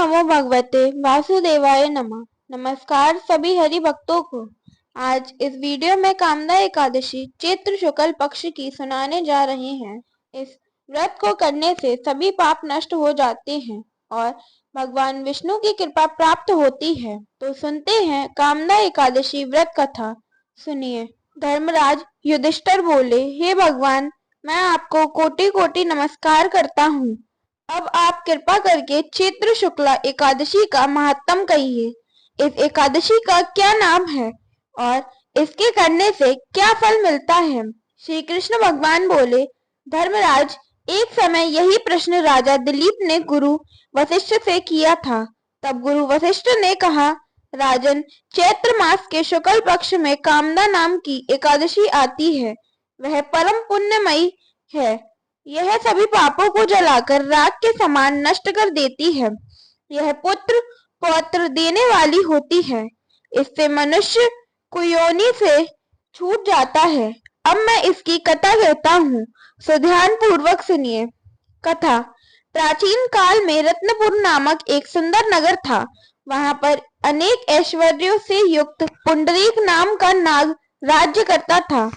नमो भगवते वासुदेवाय नमः। नमस्कार सभी हरि भक्तों को। आज इस वीडियो में कामदा एकादशी चैत्र शुक्ल पक्ष की सुनाने जा रहे हैं। इस व्रत को करने से सभी पाप नष्ट हो जाते हैं और भगवान विष्णु की कृपा प्राप्त होती है। तो सुनते हैं कामदा एकादशी व्रत कथा। सुनिए। धर्मराज युधिष्ठिर बोले, हे भगवान, मैं आपको कोटि कोटि नमस्कार करता हूँ। अब आप कृपा करके चैत्र शुक्ला एकादशी का महात्म कहिए। इस एकादशी का क्या नाम है और इसके करने से क्या फल मिलता है? श्री कृष्ण भगवान बोले, धर्मराज, एक समय यही प्रश्न राजा दिलीप ने गुरु वशिष्ठ से किया था। तब गुरु वशिष्ठ ने कहा, राजन, चैत्र मास के शुक्ल पक्ष में कामदा नाम की एकादशी आती है। वह परम पुण्यमयी है। यह सभी पापों को जलाकर राख के समान नष्ट कर देती है। यह पुत्र पौत्र देने वाली होती है। इससे मनुष्य कुयोनि से छूट जाता है। अब मैं इसकी कथा कहता हूँ, सो ध्यान पूर्वक सुनिए। कथा। प्राचीन काल में रत्नपुर नामक एक सुंदर नगर था। वहां पर अनेक ऐश्वर्यों से युक्त पुंडरीक नाम का नाग राज्य करता था।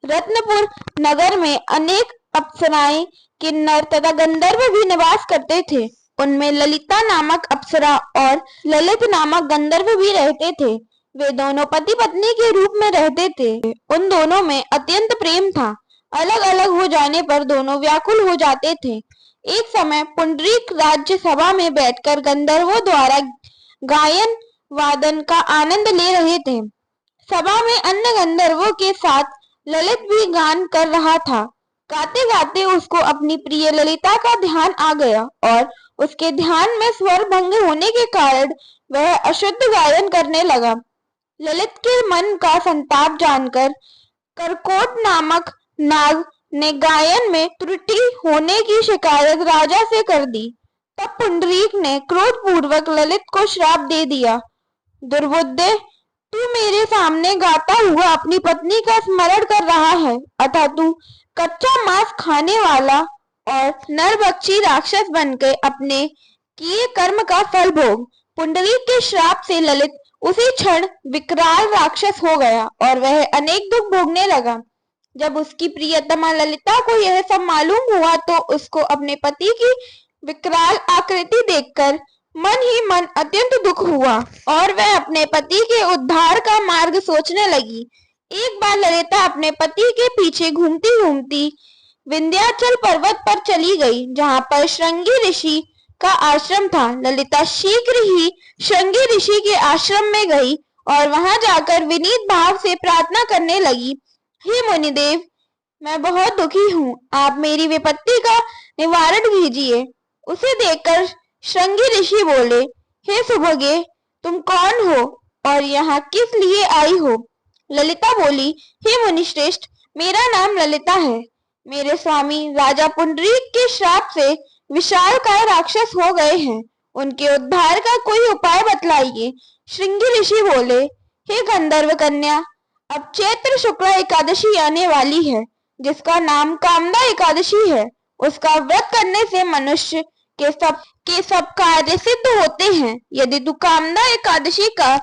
रत्नपुर नगर में अनेक अप्सराएं, किन्नर तथा गंधर्व भी निवास करते थे। उनमें ललिता नामक अप्सरा और ललित नामक गंधर्व भी रहते थे। वे दोनों पति पत्नी के रूप में रहते थे। उन दोनों में अत्यंत प्रेम था। अलग अलग हो जाने पर दोनों व्याकुल हो जाते थे। एक समय पुंडरीक राज्य सभा में बैठकर गंधर्वों द्वारा गायन वादन का आनंद ले रहे थे। सभा में अन्य गंधर्वों के साथ ललित भी गान कर रहा था। गाते गाते उसको अपनी प्रिय ललिता का ध्यान आ गया और उसके ध्यान में स्वर भंग होने के कारण वह अशुद्ध गायन करने लगा। ललित के मन का संताप जानकर करकोट नामक नाग ने गायन में त्रुटि होने की शिकायत राजा से कर दी। तब पुंडरीक ने क्रोधपूर्वक ललित को श्राप दे दिया, दुर्बुद्धे, तू मेरे सामने गाता हुआ अपनी पत्नी का स्मरण कर रहा है, अतः तू कच्चा मांस खाने वाला और नरभक्षी राक्षस बनकर अपने किए कर्म का फल भोग। पुंडरीक के श्राप से ललित उसी क्षण विकराल राक्षस हो गया और वह अनेक दुख भोगने लगा। जब उसकी प्रियतमा ललिता को यह सब मालूम हुआ तो उसको अपने पति की विकराल आकृति देखकर मन ही मन अत्यंत दुख हुआ और वह अपने पति के उद्धार का मार्ग सोचने लगी। एक बार ललिता अपने पति के पीछे घूमती घूमती विंध्याचल पर्वत पर चली गई, जहाँ पर श्रृंगी ऋषि का आश्रम था। ललिता शीघ्र ही श्रृंगी ऋषि के आश्रम में गई और वहां जाकर विनीत भाव से प्रार्थना करने लगी, हे मुनिदेव, मैं बहुत दुखी हूँ, आप मेरी विपत्ति का निवारण कीजिए। उसे देखकर श्रृंगी ऋषि बोले, हे सुभगे, तुम कौन हो और यहाँ किस लिए आई हो? ललिता बोली, हे मुनिश्रेष्ठ, मेरा नाम ललिता है। मेरे स्वामी राजा पुंडरीक के श्राप से विशालकाय राक्षस हो गए हैं। उनके उद्धार का कोई उपाय बतलाइए। श्रृंगी ऋषि बोले, हे गंधर्व कन्या, अब चैत्र शुक्ला एकादशी आने वाली है, जिसका नाम कामदा एकादशी है। उसका व्रत करने से मनुष्य के सब कार्य सिद्ध होते हैं। यदि तू कामदा एकादशी का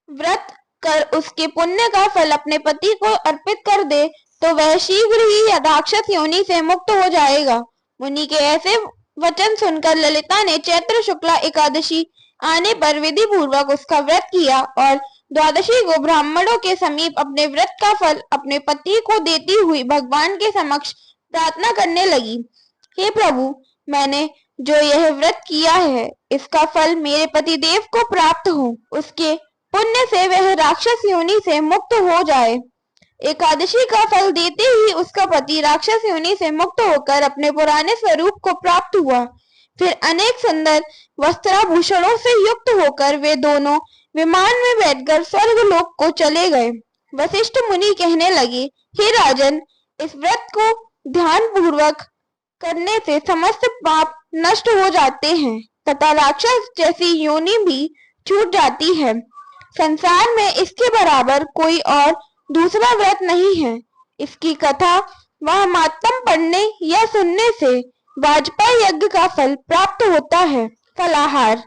व्रत कर उसके पुण्य का फल अपने पति को अर्पित कर दे तो वह शीघ्र ही राक्षस योनि से मुक्त हो जाएगा। मुनि के ऐसे वचन सुनकर ललिता ने चैत्र शुक्ला एकादशी आने पर विधि पूर्वक उसका व्रत किया और द्वादशी को ब्राह्मणों के समीप अपने व्रत का फल अपने पति को देती हुई भगवान के समक्ष प्रार्थना करने लगी, हे प्रभु, मैंने जो यह व्रत किया है इसका फल मेरे पति देव को प्राप्त हो, उसके पुण्य से वह राक्षस योनि से मुक्त हो जाए। एकादशी का फल देते ही उसका पति राक्षस योनि से मुक्त होकर अपने पुराने स्वरूप को प्राप्त हुआ। फिर अनेक सुंदर वस्त्राभूषणों से युक्त होकर वे दोनों विमान में बैठकर स्वर्गलोक को चले गए। वशिष्ठ मुनि कहने लगे, हे राजन, इस व्रत को ध्यान पूर्वक करने से समस्त पाप नष्ट हो जाते हैं तथा राक्षस जैसी योनि भी छूट जाती है। संसार में इसके बराबर कोई और दूसरा व्रत नहीं है। इसकी कथा व महात्म पढ़ने या सुनने से वाजपेयी यज्ञ का फल प्राप्त होता है। फलाहार।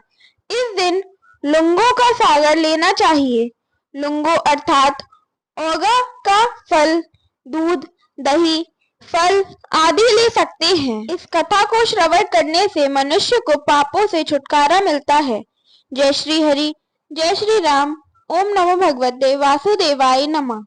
इस दिन लुंगों का सागर लेना चाहिए। लुंगो अर्थात ओगा का फल, दूध, दही, फल आदि ले सकते हैं। इस कथा को श्रवण करने से मनुष्य को पापों से छुटकारा मिलता है। जय श्री हरि, जय श्री राम। ओम नमो भगवते वासुदेवाय नमः।